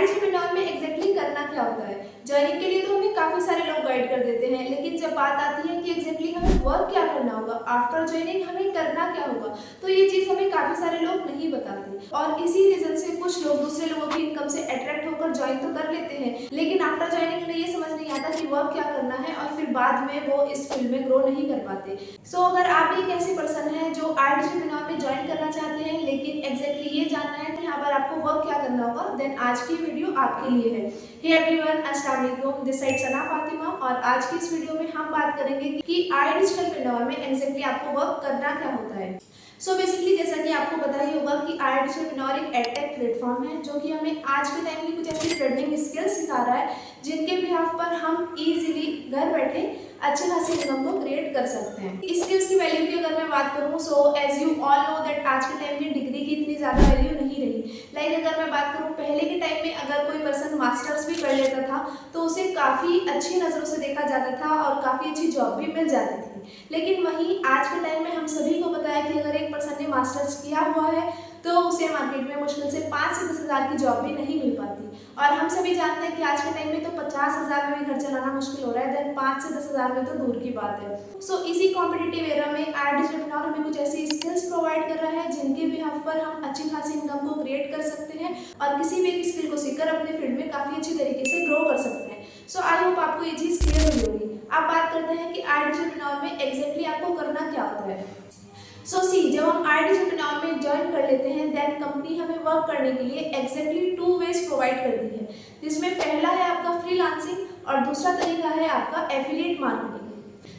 Entrepreneur में exactly करना क्या होता है। ज्वाइनिंग के लिए तो हमें काफ़ी सारे लोग गाइड कर देते हैं, लेकिन जब बात आती है कि एग्जैक्टली हमें वर्क क्या करना होगा, आफ्टर ज्वाइनिंग हमें करना क्या होगा, तो ये चीज़ हमें काफ़ी सारे लोग नहीं बताते। और इसी रीज़न से कुछ लोग दूसरे लोगों की इनकम से अट्रैक्ट होकर ज्वाइन तो कर लेते हैं, लेकिन आफ्टर ज्वाइनिंग उन्हें ये समझ नहीं आता कि वर्क क्या करना है और फिर बाद में वो इस फील्ड में ग्रो नहीं कर पाते। सो अगर आप भी एक ऐसी पर्सन है जो एंटरप्रेन्योर में ज्वाइन करना चाहते हैं, लेकिन एग्जैक्टली ये जानना है कि यहाँ पर आपको वर्क क्या करना होगा, देन आज की वीडियो आपके लिए है। हे एवरीवन, अस्सलाम वालेकुम, दिस साइड सना फातिमा और आज की इस वीडियो में हम बात करेंगे कि एंटरप्रेन्योर में एग्जैक्टली आपको वर्क करना क्या होता है। सो बेसिकली जैसा कि आपको पता ही होगा कि एंटरप्रेन्योर एक एडटेक प्लेटफॉर्म है जो कि हमें आज के टाइम में कुछ ऐसी ट्रेंडिंग स्किल्स सिखा रहा है जिनके बिहाफ पर हम इजीली घर बैठे अच्छे खासी इनकम को क्रिएट कर सकते हैं। इस स्किल्स की वैल्यू की अगर मैं बात करूँ, so as you all know that आज के टाइम में डिग्री की इतनी ज़्यादा वैल्यू नहीं रही। लाइक अगर मैं बात करूँ पहले के टाइम में अगर कोई पर्सन मास्टर्स भी कर लेता था तो उसे काफ़ी अच्छी नज़रों से देखा जाता था और काफ़ी अच्छी जॉब भी मिल जाती थी। लेकिन वहीं आज के टाइम में हम सभी को पता है कि अगर एक पर्सन ने मास्टर्स किया हुआ है तो उसे मार्केट में मुश्किल से 5 से 10 हज़ार की जॉब भी नहीं मिल पाती। और हम सभी जानते हैं कि आज के टाइम में तो 50 हज़ार में भी घर चलाना मुश्किल हो रहा है, देन 5 से 10 हज़ार में तो दूर की बात है। सो इसी कॉम्पिटिटिव एरा में एंटरप्रेन्योर हमें कुछ ऐसी स्किल्स प्रोवाइड कर रहा है जिनके बिहाफ पर हम अच्छी खासी इनकम को क्रिएट कर सकते हैं और किसी भी एक स्किल को सीखकर अपने फील्ड में काफ़ी अच्छी तरीके से ग्रो कर सकते हैं। सो आई होप आपको ये चीज़ क्लियर हुई होगी। अब बात करते हैं कि एंटरप्रेन्योर में एग्जैक्टली आपको करना क्या होता है। सो सी, जब हम एंटरप्रेन्योर में ज्वाइन कर लेते हैं देन कंपनी हमें वर्क करने के लिए एग्जैक्टली 2 वेज प्रोवाइड करती है, जिसमें पहला है आपका फ्रीलांसिंग और दूसरा तरीका है आपका एफिलिएट मार्केटिंग।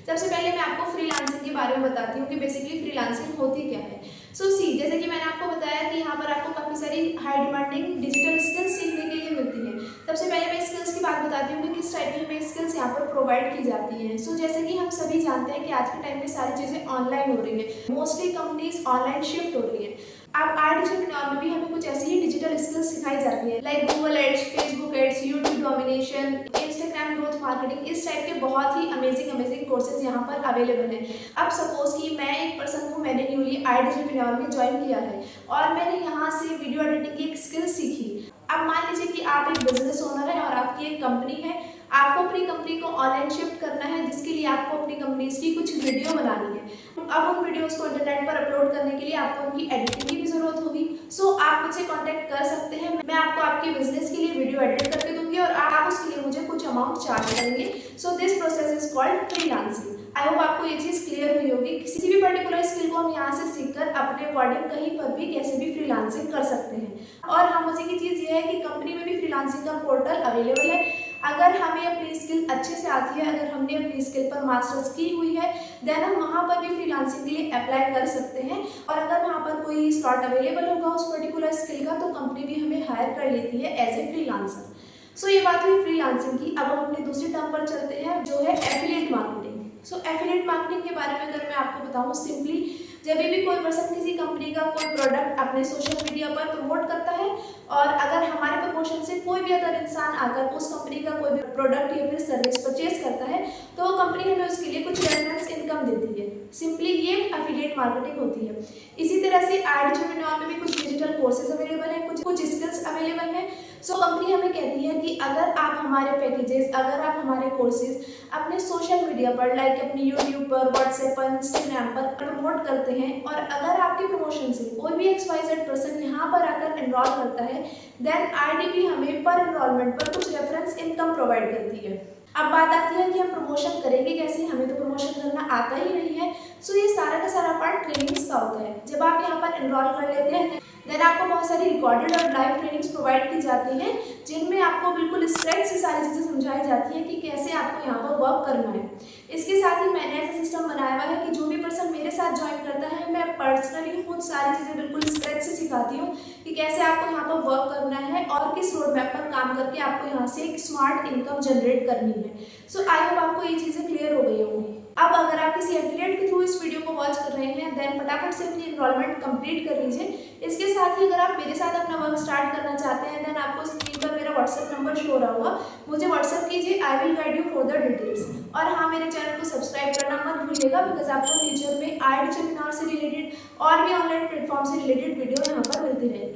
सबसे पहले मैं आपको फ्रीलांसिंग के बारे में बताती हूँ कि बेसिकली फ्रीलांसिंग होती क्या है। सो सी, जैसे कि मैंने आपको बताया कि यहाँ पर आपको काफ़ी सारी हाई डिमांडिंग डिजिटल स्किल्स सीखने के लिए मिलती है। सबसे पहले मैं स्किल्स की बात बताती हूँ कि किस टाइप की हमें स्किल्स यहाँ पर प्रोवाइड की जाती हैं। सो जैसे कि हम सभी जानते हैं कि आज के टाइम में सारी चीज़ें ऑनलाइन हो रही हैं, मोस्टली कंपनीज ऑनलाइन शिफ्ट हो रही हैं। अब एंटरप्रेन्योर में भी हमें कुछ ऐसी ही डिजिटल स्किल्स सिखाई जाती है, like Google ads, Facebook ads, YouTube domination, Instagram growth marketing. इस टाइप के बहुत ही अमेजिंग कोर्सेज यहाँ पर अवेलेबल हैं। अब सपोज कि मैं एक पर्सन हूँ, मैंने न्यूली एंटरप्रेन्योर में ज्वाइन किया है और मैंने यहाँ से वीडियो एडिटिंग की एक स्किल सीखी। अब मान लीजिए कि आप एक बिजनेस ओनर है और आपकी एक कंपनी है, आपको अपनी कंपनी को ऑनलाइन शिफ्ट करना है, जिसके लिए आपको अपनी कंपनीज की कुछ वीडियो बनानी है। अब उन वीडियोस को इंटरनेट पर अपलोड करने के लिए आपको उनकी एडिटिंग की भी जरूरत होगी। सो आप मुझसे कांटेक्ट कर सकते हैं, मैं आपको आपके बिजनेस के लिए वीडियो एडिट करके दूंगी और आप उसके लिए मुझे कुछ अमाउंट चार्ज करेंगे। So this process is called freelancing. I hope आपको ये चीज़ क्लियर हुई होगी। किसी भी पर्टिकुलर स्किल को हम यहाँ से सीखकर अपने अकॉर्डिंग कहीं पर भी कैसे भी फ्रीलांसिंग कर सकते हैं। और हाँ, मजे की चीज़ ये है कि कंपनी में भी फ्रीलांसिंग का पोर्टल अवेलेबल है। अगर हमें अपनी स्किल अच्छे से आती है, अगर हमने अपनी स्किल पर मास्टर्स की हुई है, देन हम वहाँ पर भी फ्रीलांसिंग के लिए अप्लाई कर सकते हैं। और अगर वहाँ पर कोई स्लॉट अवेलेबल होगा उस पर्टिकुलर स्किल का, तो कंपनी भी हमें हायर कर लेती है एज ए फ्रीलांसर। सो ये बात हुई फ्रीलांसिंग की। अब हम अपने दूसरी टर्म पर चलते हैं जो है एफिलिएट मार्केटिंग। सो एफिलिएट मार्केटिंग के बारे में अगर मैं आपको बताऊँ, सिंपली जब भी कोई पर्सन किसी कंपनी का कोई प्रोडक्ट अपने सोशल मीडिया पर प्रमोट करता है और अगर हमारे प्रमोशन से कोई भी अदर इंसान आकर उस कंपनी का कोई भी प्रोडक्ट या फिर सर्विस परचेज करता है तो कंपनी हमें उसके लिए कुछ रेफरेंस इनकम देती है। सिंपली ये एफिलिएट मार्केटिंग होती है। इसी तरह से एंटरप्रेन्योर में भी कुछ डिजिटल कोर्सेज अवेलेबल हैं, कुछ स्किल्स अवेलेबल हैं। सो कंपनी हमें कहती है कि अगर आप हमारे पैकेजेस, अगर आप हमारे कोर्सेज अपने सोशल मीडिया पर, लाइक अपनी यूट्यूब पर, व्हाट्सएप पर, इंस्टाग्राम पर प्रमोट करते हैं और अगर आपके प्रमोशन से कोई भी XYZ पर्सन यहाँ पर आकर एनरोल करता है, देन IDP हमें पर एनरोलमेंट पर कुछ रेफरेंस इनकम प्रोवाइड करती है। अब बात आती है कि हम प्रमोशन करेंगे कैसे, हमें तो प्रमोशन करना आता ही नहीं है। सो ये सारा का सारा पार्ट ट्रेनिंग्स का होता है। जब आप यहाँ पर एनरोल कर लेते हैं देन आपको बहुत सारी रिकॉर्डेड और लाइव ट्रेनिंग्स प्रोवाइड की जाती हैं, जिनमें आपको बिल्कुल स्ट्रेट से सारी चीज़ें समझाई जाती है कि कैसे आपको यहाँ पर वर्क करना है। इसके साथ ही मैंने ऐसा सिस्टम बनाया हुआ है कि जो भी पर्सन मेरे साथ ज्वाइन करता है, मैं पर्सनली खुद सारी चीज़ें बिल्कुल स्ट्रेट से सिखाती हूँ कि कैसे आपको यहाँ पर वर्क करना है और किस रोड मैप पर काम करके आपको यहाँ से एक स्मार्ट इनकम जनरेट करनी है। सो आई होप आपको ये चीज़ें क्लियर हो गई होंगी। अब अगर आप किसी एफिलिएट के थ्रू इस वीडियो को वॉच कर रहे हैं, देन फटाफट से अपनी एनरोलमेंट कंप्लीट कर लीजिए। इसके साथ ही अगर आप मेरे साथ अपना वर्क स्टार्ट करना चाहते हैं, देन आपको स्क्रीन पर मेरा व्हाट्सएप नंबर शो हो रहा होगा, मुझे व्हाट्सएप कीजिए, I will guide you for the details. और हाँ, मेरे चैनल को सब्सक्राइब करना मत भूलिएगा, बिकॉज आपको फ्यूचर में एंटरप्रेन्योर से रिलेटेड और भी ऑनलाइन प्लेटफॉर्म से रिलेटेड वीडियो यहाँ पर मिलती रहेगी।